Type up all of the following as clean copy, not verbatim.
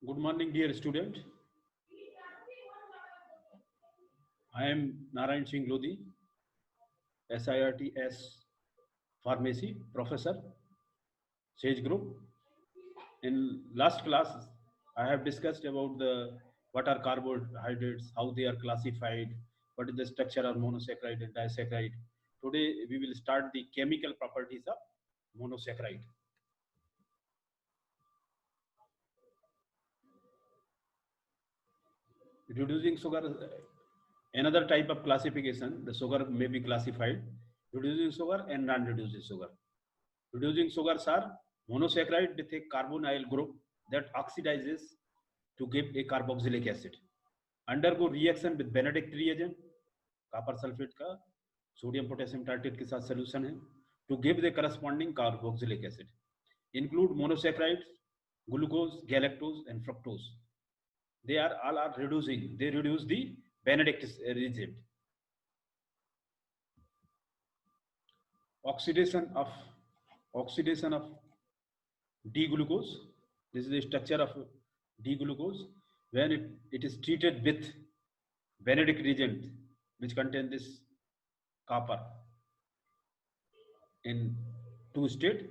Good morning, dear student. I am Narayan Singh Lodi, SIRTS Pharmacy Professor, Sage Group. In last class, I have discussed about the what are carbohydrates, how they are classified, what is the structure of monosaccharide and disaccharide. Today we will start the chemical properties of monosaccharide. Reducing sugar, another type of classification, the sugar may be classified reducing sugar and non-reducing sugar. Reducing sugars are monosaccharide with a carbonyl group that oxidizes to give a carboxylic acid. Undergo reaction with Benedict reagent, copper sulfate का sodium potassium tartrate के साथ solution है to give the corresponding carboxylic acid. Include monosaccharides, glucose, galactose, and fructose. They are all are reducing. They reduce the Benedict reagent. Oxidation of D-glucose. This is the structure of D-glucose. When it is treated with Benedict reagent, which contain this copper in two state,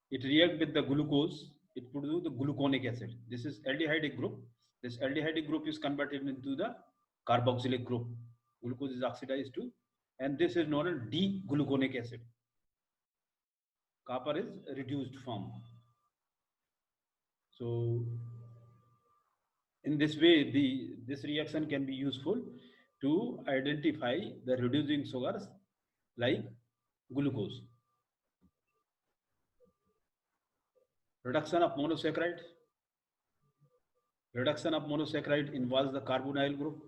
it react with the glucose. It produces the gluconic acid. This is aldehydic group. This aldehydic group is converted into the carboxylic group. Glucose is oxidized to, and this is known as D-gluconic acid. Copper is reduced form. So in this way, this reaction can be useful to identify the reducing sugars like glucose. Reduction of monosaccharide. Reduction of monosaccharide involves the carbonyl group.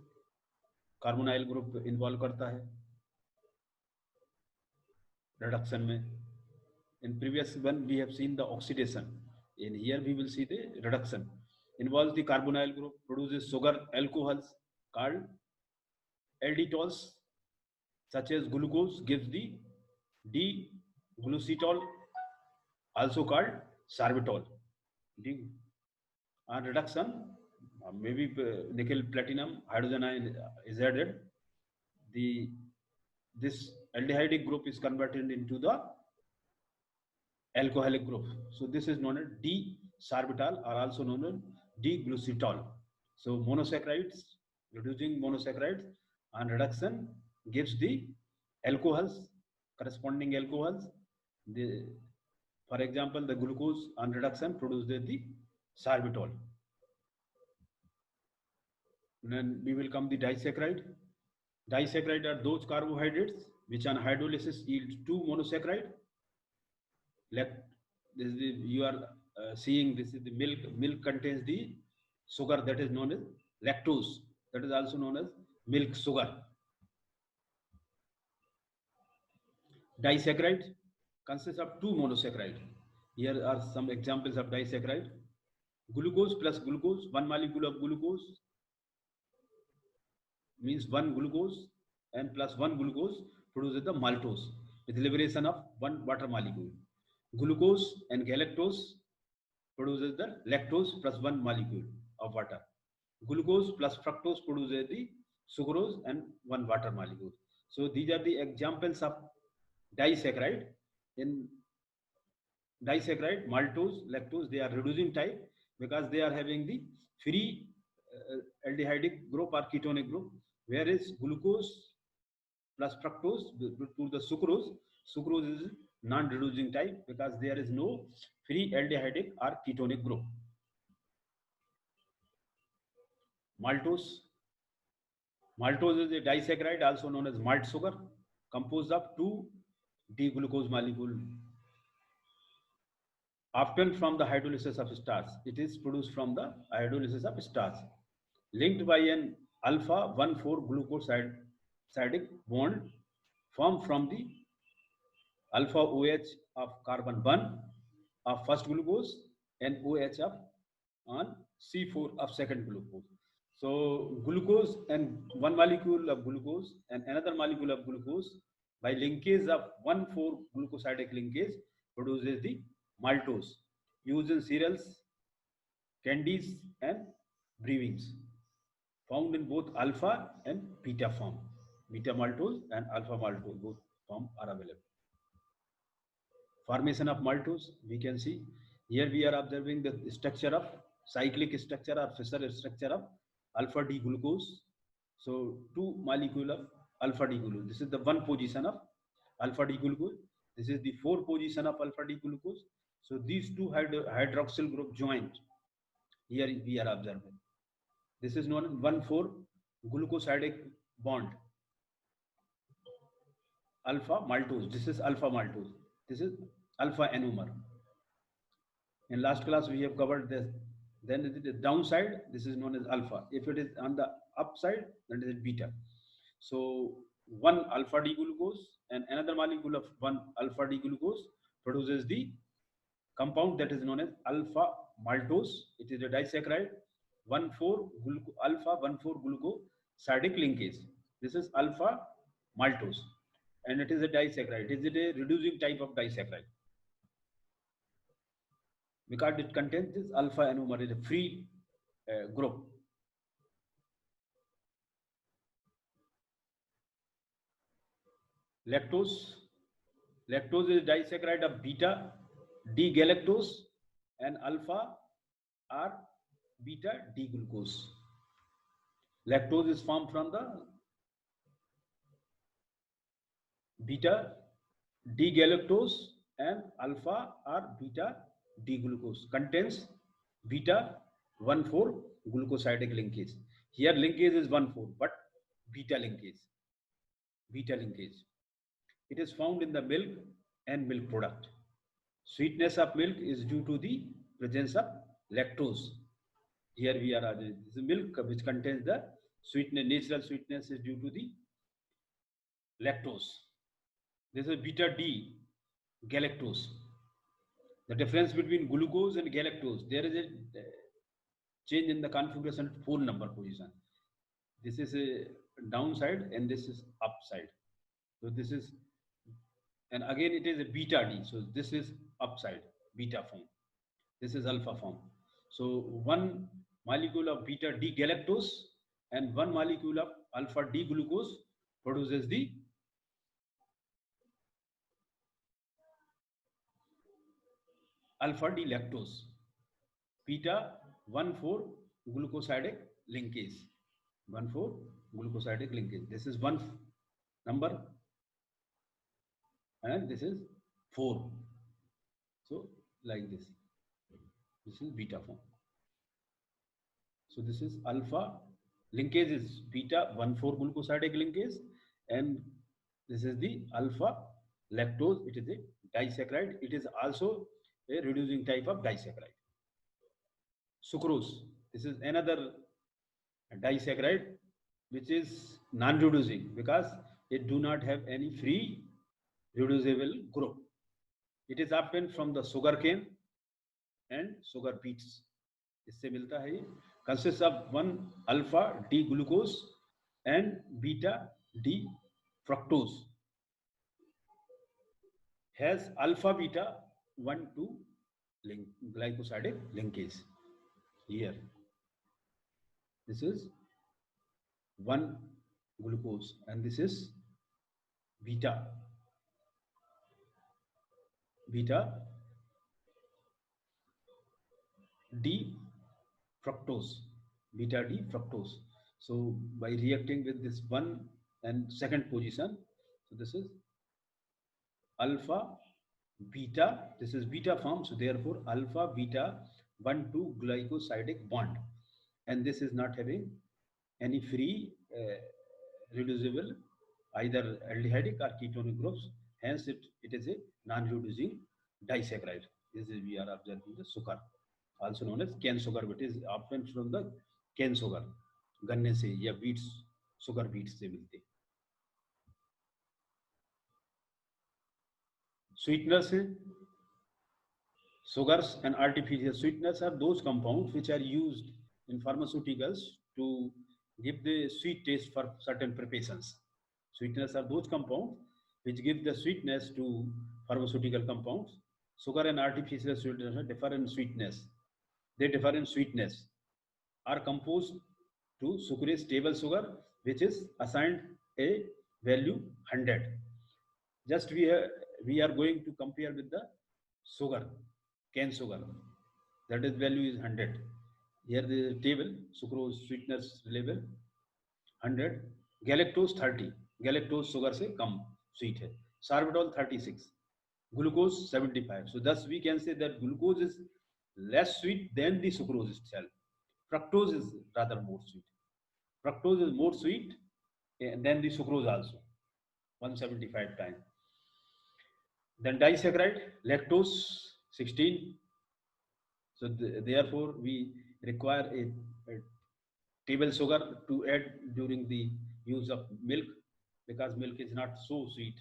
Carbonyl group involve करता है reduction में. In previous one we have seen the oxidation. In here we will see the reduction. Involves the carbonyl group, produces sugar alcohols called alditols, such as glucose gives the D-glucitol, also called sorbitol. And reduction, maybe nickel, platinum, hydrogen ion is added. This aldehydic group is converted into the alcoholic group. So this is known as D-sorbitol, or also known as D-glucitol. So monosaccharides, reducing monosaccharides, and reduction gives the alcohols, corresponding alcohols. For example, the glucose on reduction produces the sorbitol. Then we will come the disaccharide. Disaccharide are those carbohydrates which on hydrolysis yield two monosaccharide. You are seeing this is the milk. Milk contains the sugar that is known as lactose. That is also known as milk sugar. Disaccharide consists of two monosaccharide. Here are some examples of disaccharide. Glucose plus glucose, one molecule of glucose means one glucose, and plus one glucose produces the maltose with liberation of one water molecule. Glucose and galactose produces the lactose plus one molecule of water. Glucose plus fructose produces the sucrose and one water molecule. So these are the examples of disaccharide. In disaccharide, maltose, lactose, they are reducing type because they are having the free aldehydic group or ketonic group, whereas glucose plus fructose to the sucrose is non-reducing type because there is no free aldehydic or ketonic group. Maltose is a disaccharide also known as malt sugar, composed of two D-glucose molecule. Obtained from the hydrolysis of starch. It is produced from the hydrolysis of starch. Linked by an alpha 1,4 glucosidic bond formed from the alpha OH of carbon 1 of first glucose and OH of on C4 of second glucose. So glucose and one molecule of glucose and another molecule of glucose by linkage of 1,4 glucosidic linkage produces the maltose. Used in cereals candies and brewings, found in both alpha and beta form. Beta maltose and alpha maltose, both form are available. Formation of maltose, we can see here we are observing the structure of cyclic structure or Fischer structure of alpha D glucose. So two molecule of alpha D glucose. This is the one position of alpha D glucose. This is the four position of alpha D glucose. So these two hydroxyl group joined. Here we are observing. This is known as 1,4 glucosidic bond. Alpha maltose. This is alpha maltose. This is alpha enomer. In last class we have covered this. Then it is downside. This is known as alpha. If it is on the upside, then it is beta. So one alpha D glucose and another molecule of one alpha D glucose produces the compound that is known as alpha maltose. It is a disaccharide 1,4 alpha 1,4 glucosidic linkage. This is alpha maltose, and it is a disaccharide. It is a reducing type of disaccharide because it contains this alpha enomer, is a free group. Lactose. Lactose is disaccharide of beta D galactose and alpha or beta D glucose. Lactose is formed from the beta D galactose and alpha or beta D glucose. Contains beta 1,4 glucosidic linkage. Here linkage is 1,4, but beta linkage. Beta linkage. It is found in the milk and milk product. Sweetness of milk is due to the presence of lactose. Here we are, this is milk which contains the sweetness, natural sweetness is due to the lactose. This is beta D galactose. The difference between glucose and galactose, there is a change in the configuration at 4 number position. This is a downside and this is upside. So this is, and again it is a beta D. So this is upside, beta form. This is alpha form. So one molecule of beta D galactose and one molecule of alpha D glucose produces the alpha D lactose, beta 1,4 glucosidic linkage. 1,4 glucosidic linkage. This is one number and this is 4. So like this. This is beta form. So this is alpha linkage is beta 1,4 glucosidic linkage, and this is the alpha lactose. It is a disaccharide. It is also a reducing type of disaccharide. Sucrose. This is another disaccharide which is non-reducing because it do not have any free reducible group. It is obtained from the sugar cane and sugar beets. इससे मिलता है ये. Consists of one alpha D glucose and beta D fructose. Has alpha beta 1,2 glycosidic linkage. Here, this is one glucose and this is beta D fructose, beta D fructose. So by reacting with this one and second position, so this is alpha beta, this is beta form, so therefore alpha beta 1,2 glycosidic bond, and this is not having any free reducible either aldehydic or ketonic groups, hence it is a non-reducing disaccharide. This is we are observing the sugar, also known as cane sugar, which is obtained from the cane sugar, गन्ने से या beats, sugar beets से मिलते. Sweeteners, sugars and artificial sweeteners are those compounds which are used in pharmaceuticals to give the sweet taste for certain preparations. Sweeteners are those compounds which give the sweetness to pharmaceutical compounds. Sugar and artificial sweeteners differ in sweetness. they differ in sweetness, are composed to sucrase table sugar, which is assigned a value 100. Just we are going to compare with the sugar, cane sugar. That is value is 100. Here the table, sucrose sweetness level 100, galactose 30. Galactose sugar से कम sweet है. Sorbitol 36, glucose 75. So thus we can say that glucose is less sweet than the sucrose itself. Fructose is rather more sweet. Fructose is more sweet than the sucrose also, 175 times. Then disaccharide, lactose 16. So therefore we require a table sugar to add during the use of milk, because milk is not so sweet.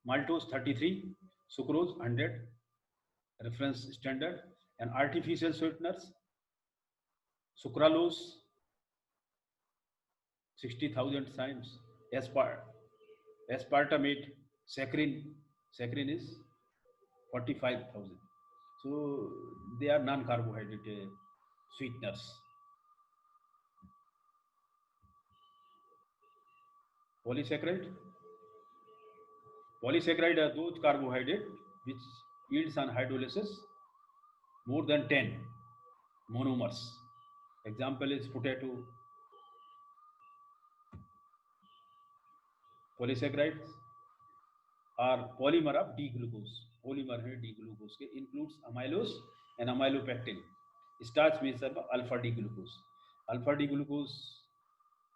Maltose 33, sucrose 100, reference standard. And artificial sweeteners, sucralose 60,000 times, aspartame, saccharin is 45,000. So they are non-carbohydrate sweeteners. Polysaccharide are those carbohydrate which yields on hydrolysis more than 10 monomers. Example is potato. Polysaccharides are polymer of D-glucose. Polymer है D-glucose के, includes amylose and amylopectin. Starch में सब alpha D-glucose. Alpha D-glucose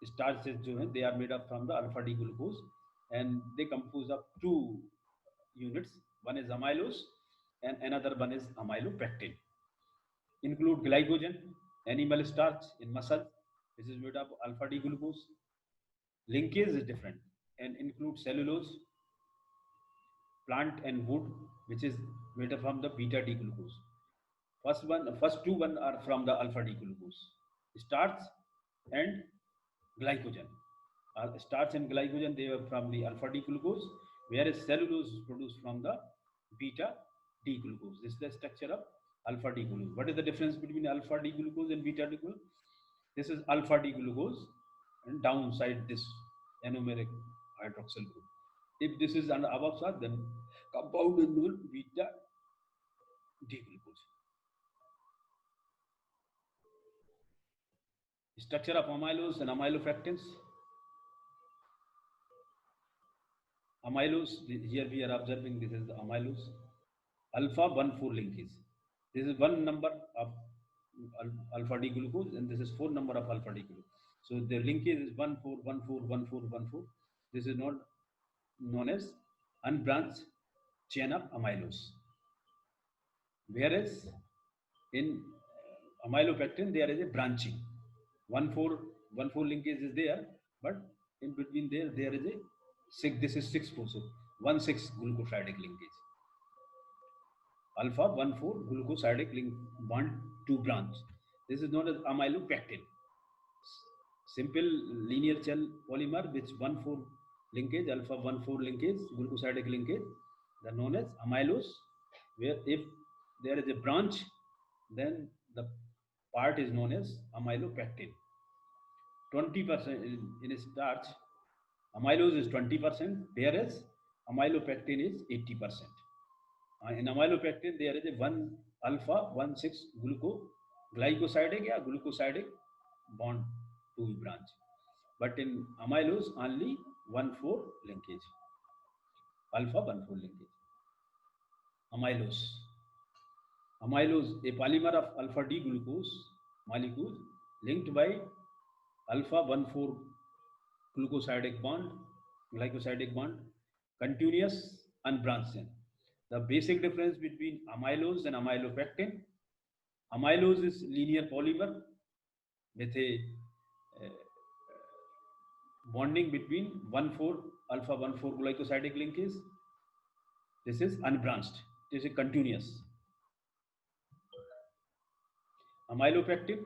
starches जो हैं, they are made up from the alpha D-glucose, and they compose of two units. One is amylose and another one is amylopectin. Include glycogen, animal starch in muscle, which is made up of alpha D-glucose. Linkage is different and include cellulose, plant and wood, which is made up from the beta D-glucose. First two are from the alpha D-glucose. Starch and glycogen. Starch and glycogen, they are from the alpha D-glucose, whereas cellulose is produced from the beta D-glucose. This is the structure of alpha D-glucose. What is the difference between alpha D-glucose and beta D-glucose? This is alpha D-glucose, and downside this anomeric hydroxyl group. If this is on the above side, then compound is known beta D-glucose. Structure of amylose and amylopectins. Amylose, here we are observing this is the amylose. Alpha 1,4 linkage. This is one number of alpha D-glucose, and this is 4 number of alpha D-glucose. So the linkage is 1,4, 1,4, 1,4, 1,4. This is not known as unbranched chain of amylose. Whereas in amylopectin there is a branching. 1,4 linkage is there, but in between there is a 6. This is 6,4, so 1,6 glucosidic linkage. Alpha 1,4 glucosidic link bond to branch. This is known as amylopectin. Simple linear chain polymer which 1,4 linkage, alpha 1,4 linkage, glucosidic linkage, they are known as amylose. Where if there is a branch, then the part is known as amylopectin. 20% in starch, amylose is 20%, whereas amylopectin is 80%. In amylopectin, there is a 1 alpha 1,6 glycosidic या glucosidic bond to branch. But in amylose, only 1,4 linkage, alpha 1,4 linkage. Amylose, a polymer of alpha D-glucose molecule linked by alpha 1,4 glycosidic bond, continuous unbranched chain. The basic difference between amylose and amylopectin: amylose is linear polymer with a bonding between 1,4 alpha 1,4 glycosidic linkage. This is unbranched. This is continuous. Amylopectin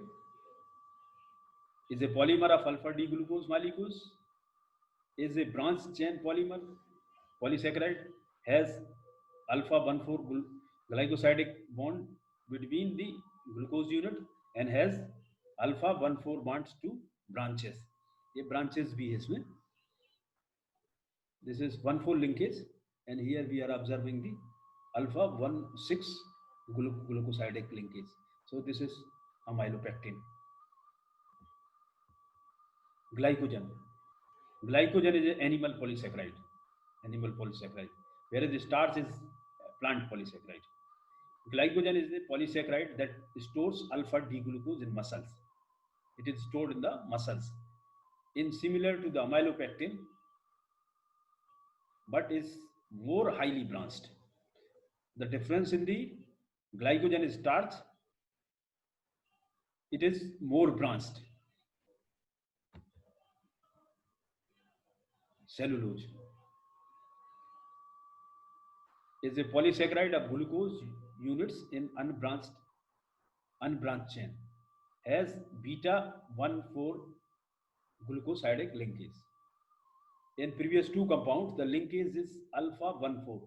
is a polymer of alpha D-glucose molecules, is a branched chain polymer. Polysaccharide has alpha 1,4 glycosidic bond between the glucose unit and has alpha 1,4 bonds to branches. ये branches भी है इसमें. This is 1,4 linkage, and here we are observing the alpha 1,6 glucosidic linkage. So this is amylopectin. Glycogen. Glycogen is an animal polysaccharide. Animal polysaccharide. Whereas the starch is plant polysaccharide. Glycogen is a polysaccharide that stores alpha D glucose in muscles. It is stored in the muscles. In similar to the amylopectin, but is more highly branched. The difference in the glycogen starch, it is more branched. Cellulose is a polysaccharide of glucose units in unbranched chain, has beta 1,4 glucosidic linkage. In previous two compounds, the linkage is alpha 1,4.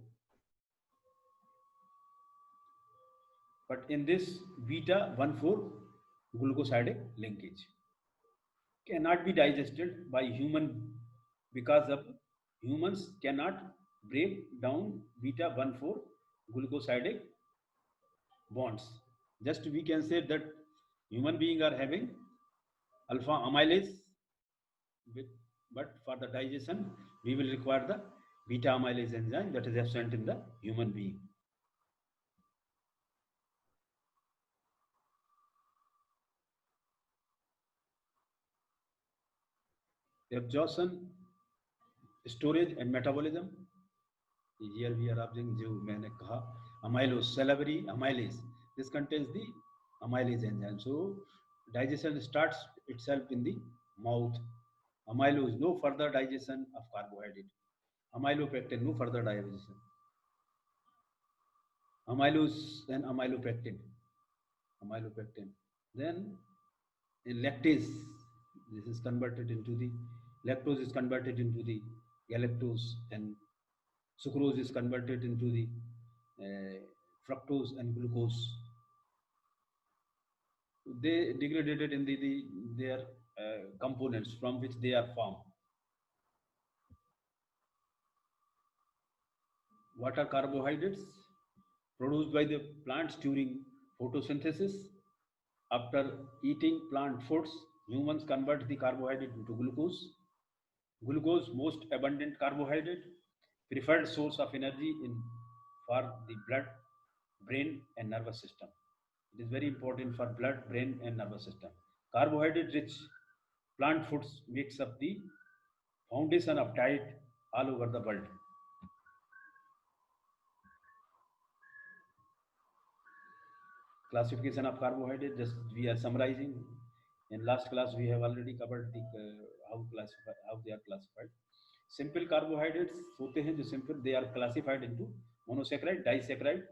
But in this beta 1,4 glucosidic linkage cannot be digested by human because of humans cannot break down beta 1,4 glucosidic bonds. Just we can say that human beings are having alpha amylase, but for the digestion we will require the beta amylase enzyme that is absent in the human being. Absorption, storage and metabolism. Here we are observing जो मैंने कहा amylose, salivary amylase. This contains the amylase enzyme. So digestion starts itself in the mouth. Amylose, no further digestion of carbohydrate. Amylopectin, no further digestion. Amylose and amylopectin. Then in lactase, this is converted into the lactose is converted into the galactose, and sucrose is converted into the fructose and glucose. They degraded in their components from which they are formed. What are carbohydrates? Produced by the plants during photosynthesis. After eating plant foods, humans convert the carbohydrate into glucose. Glucose, most abundant carbohydrate, preferred source of energy for the blood, brain and nervous system. It is very important for blood, brain and nervous system. Carbohydrate rich plant foods makes up the foundation of diet all over the world. Classification of carbohydrate, just we are summarizing. In last class we have already covered the how they are classified. Simple carbohydrates होते हैं जो simple, they are classified into monosaccharide, disaccharide,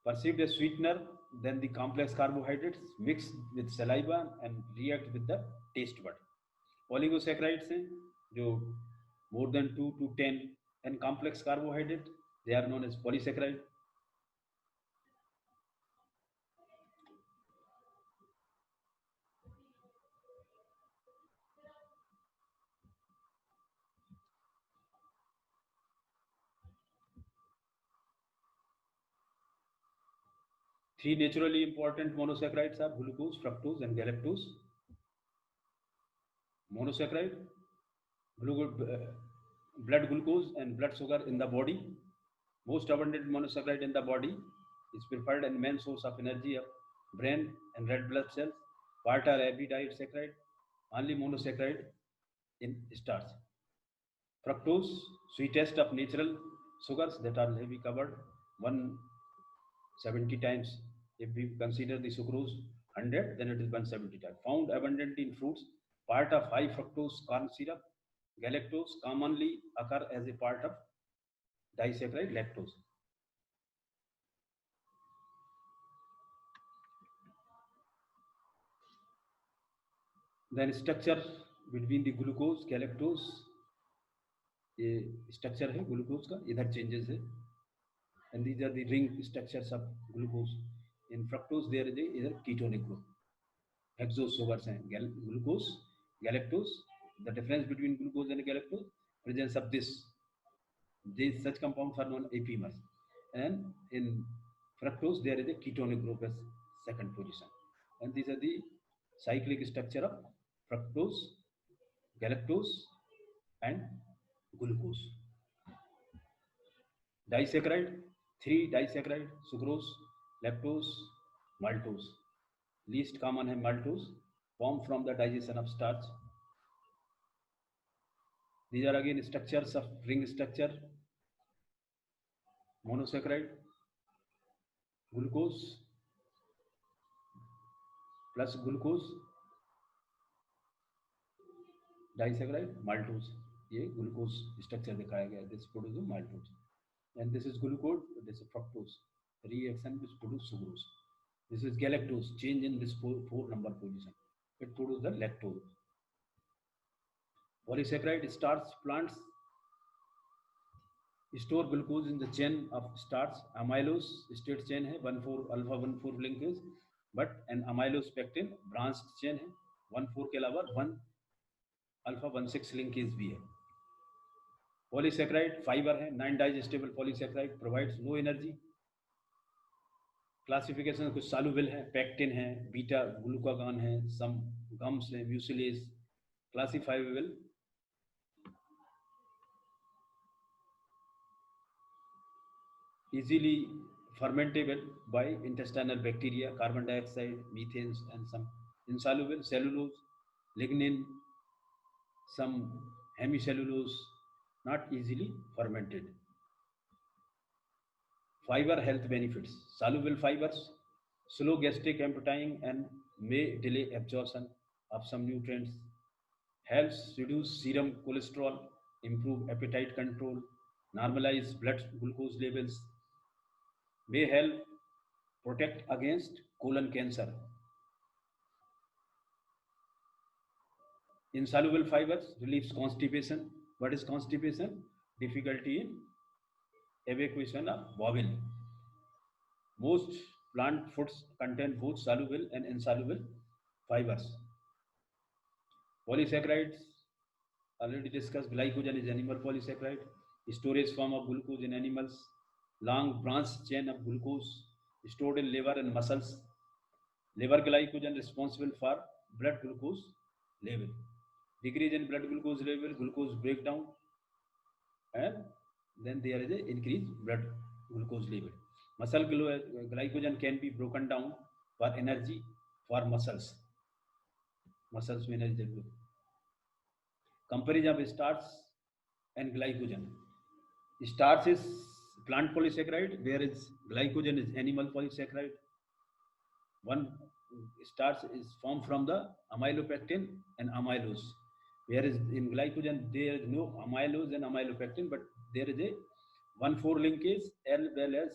perceived as sweetener. Then the complex carbohydrates mix with saliva and react with the taste bud. Oligosaccharides हैं जो more than 2 to 10, and complex carbohydrate, they are known as polysaccharide. Three naturally important monosaccharides are glucose, fructose and galactose. Monosaccharide, blood glucose and blood sugar in the body. Most abundant monosaccharide in the body is preferred and main source of energy of brain and red blood cells. What are every diet saccharide? Only monosaccharide in starch. Fructose, sweetest of natural sugars that are heavy covered 170 times. If we consider the sucrose 100, then it is 170 times. Found abundantly in fruits, part of high fructose corn syrup. Galactose commonly occur as a part of disaccharide lactose. Then structure between the glucose, galactose, ये structure है glucose का, इधर changes है. And these are the ring structures of glucose. In fructose, there is a ketonic group. Hexose sugars and glucose, galactose. The difference between glucose and galactose, presence of these such compounds are known apimers. And in fructose, there is a ketonic group as second position. And these are the cyclic structure of fructose, galactose, and glucose. Disaccharide, three disaccharide, sucrose, lactose, maltose. Least common है maltose, formed from the digestion of starch. These are again structures of ring structure. Monosaccharide, glucose plus glucose, disaccharide, maltose. ये glucose structure दिखाया गया. This produces maltose. And this is glucose, this is fructose. Reaction which produces sucrose. This is galactose, change in this four number position. It produces the lactose. Polysaccharide starch plants store glucose in the chain of starch. Amylose state chain है 1,4 alpha 1,4 linkage, but an amylose pectin branched chain है 1,4 के अलावा 1 alpha 1,6 linkage भी है. Polysaccharide fiber है, non-digestible polysaccharide provides no energy. Classification कुछ soluble है, pectin है, beta glucagon है, some gums है, mucilase. Classifiable easily fermentable by intestinal bacteria, carbon dioxide, methane, and some insoluble cellulose, lignin, some hemicellulose, not easily fermented. Fiber health benefits. Soluble fibers, slow gastric emptying and may delay absorption of some nutrients, helps reduce serum cholesterol, improve appetite control, normalize blood glucose levels, may help protect against colon cancer. Insoluble fibers relieves constipation. What is constipation? Difficulty in evacuation of bowel. Most plant foods contain both soluble and insoluble fibers. Polysaccharides, already discussed. Glycogen is animal polysaccharide, storage form of glucose in animals. Long branch chain of glucose stored in liver and muscles. Liver glycogen responsible for blood glucose level. Decrease in blood glucose level, glucose breakdown, and then there is a increased blood glucose level. Muscle glycogen can be broken down for energy for muscles. Muscles में energy develop. Comparison of starch and glycogen. Starch is plant polysaccharide, whereas glycogen is animal polysaccharide. One starch is formed from the amylopectin and amylose, whereas in glycogen there is no amylose and amylopectin, but there is a 1,4 linkage as well as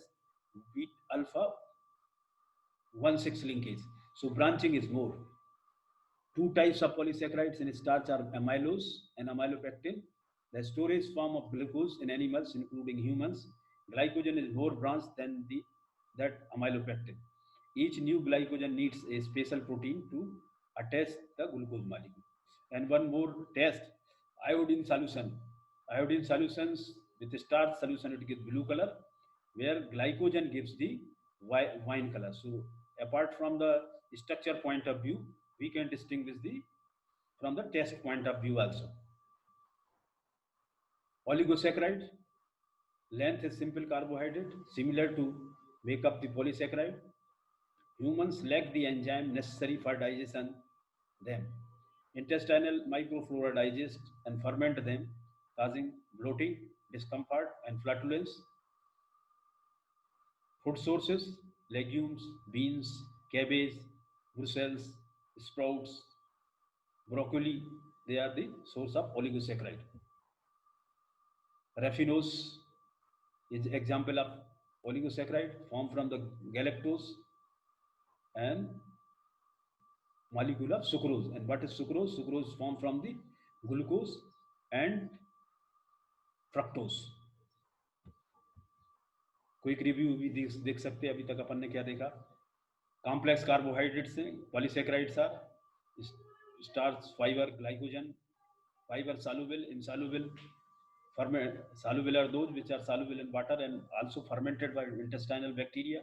beta alpha 1,6 linkage. So branching is more. Two types of polysaccharides in starch are amylose and amylopectin. The storage form of glucose in animals, including humans, glycogen is more branched than that amylopectin. Each new glycogen needs a special protein to attach the glucose molecule. And one more test, iodine solution. Iodine solutions with starch solution, it gives blue color, where glycogen gives the wine color. So apart from the structure point of view, we can distinguish from the test point of view also. Oligosaccharide, length is simple carbohydrate, similar to make up the polysaccharide. Humans lack the enzyme necessary for digestion them. Intestinal microflora digest and ferment them, causing bloating, discomfort, and flatulence. Food sources, legumes, beans, cabbage, Brussels, sprouts, broccoli, they are the source of oligosaccharide. Raffinose is example of oligosaccharide formed from the galactose and molecule of sucrose. And what is sucrose? Sucrose is formed from the glucose and fructose. Quick review भी देख सकते हैं अभी तक अपन ने क्या देखा. Complex carbohydrates हैं, polysaccharides are starch, fiber, glycogen. Fiber soluble, insoluble. Soluble are those which are soluble in water and also fermented by intestinal bacteria.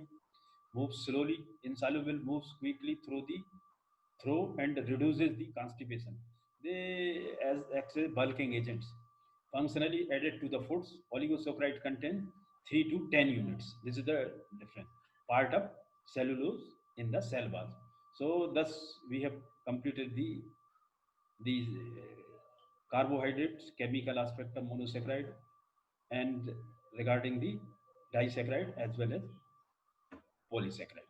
Moves slowly. Insoluble moves quickly through and reduces the constipation. They act as bulking agents. Functionally added to the foods, oligosaccharide contain 3 to 10 units. This is the different part of cellulose in the cell wall. So thus we have completed these carbohydrates, chemical aspect of monosaccharide, and regarding the disaccharide as well as polysaccharide.